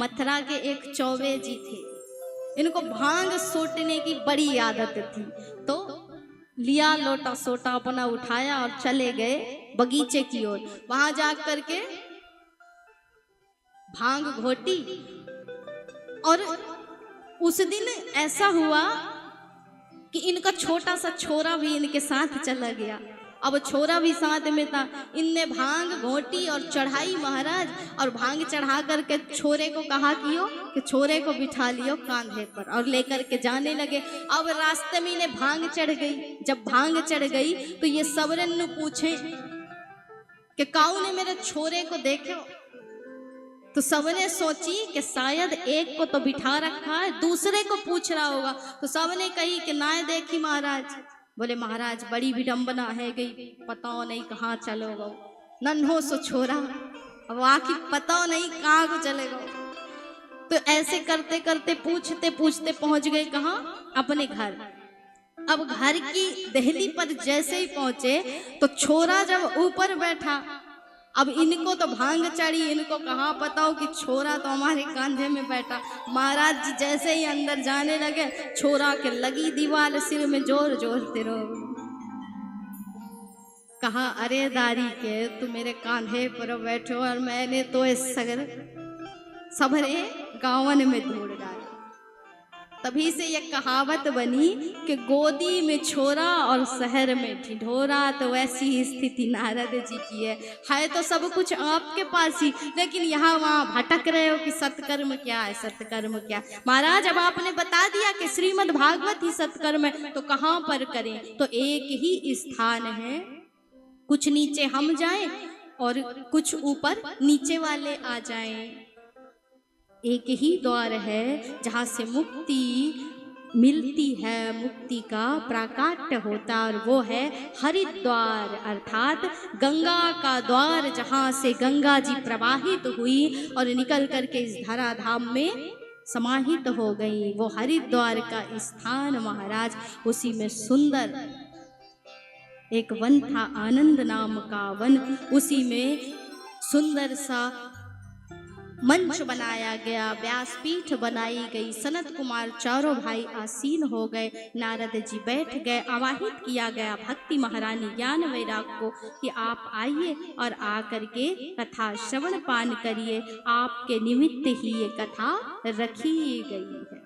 मथुरा के एक चौबे जी थे। इनको भांग सोटने की बड़ी आदत थी। तो लिया लोटा सोटा अपना उठाया और चले गए बगीचे की ओर। वहां जा करके भांग घोटी। और उस दिन ऐसा हुआ कि इनका छोटा सा छोरा भी इनके साथ चला गया। अब छोरा भी साथ में था। इनने भांग घोटी और चढ़ाई महाराज, और भांग चढ़ा करके छोरे को कहा कि छोरे को बिठा लियो कांधे पर और लेकर के जाने लगे। अब रास्ते में इन्हें भांग चढ़ गई। जब भांग चढ़ गई तो ये सबरन ने पूछे कि काऊ ने मेरे छोरे को देखे। तो सबने सोची कि शायद एक को तो बिठा रखा है, दूसरे को पूछ रहा होगा। तो सबने कही कि ना देखी महाराज। बोले महाराज बड़ी विडंबना है गई, पता नहीं कहाँ चलो गो, नन्हो सो छोरा, अब आखिर पता नहीं कहाँ को चले गो। तो ऐसे करते करते पूछते पूछते पहुंच गए कहाँ, अपने घर। अब घर की दहली पर जैसे ही पहुंचे तो छोरा जब ऊपर बैठा, अब इनको तो भांग चढ़ी, इनको कहाँ पता हो कि छोरा तो हमारे कांधे में बैठा। महाराज जी जैसे ही अंदर जाने लगे, छोरा के लगी दीवार सिर में जोर जोर तिरो। कहा अरे दारी के तू मेरे कांधे पर बैठो और मैंने तो इस सगर सबरे गावन में ढूंढ डाला। तभी से ये कहावत बनी कि गोदी में छोरा और शहर में ढिढोरा। तो वैसी ही स्थिति नारद जी की है तो सब कुछ आपके पास ही, लेकिन यहाँ वहाँ भटक रहे हो कि सत्कर्म क्या है, सत्कर्म क्या। महाराज अब आपने बता दिया कि श्रीमद् भागवत ही सत्कर्म है, तो कहाँ पर करें। तो एक ही स्थान है, कुछ नीचे हम जाएं और कुछ ऊपर नीचे वाले आ जाएं। एक ही द्वार है जहाँ से मुक्ति मिलती है, मुक्ति का प्राकाट्य होता, और वो है हरिद्वार अर्थात गंगा का द्वार, जहाँ से गंगा जी प्रवाहित हुई और निकल करके इस धराधाम में समाहित हो गई। वो हरिद्वार का स्थान महाराज, उसी में सुंदर एक वन था, आनंद नाम का वन। उसी में सुंदर सा मंच बनाया गया, व्यासपीठ बनाई गई। सनत कुमार चारों भाई आसीन हो गए, नारद जी बैठ गए। आवाहित किया गया भक्ति महारानी ज्ञान वैराग को कि आप आइए और आकर के कथा श्रवण पान करिए। आपके निमित्त ही ये कथा रखी गई है।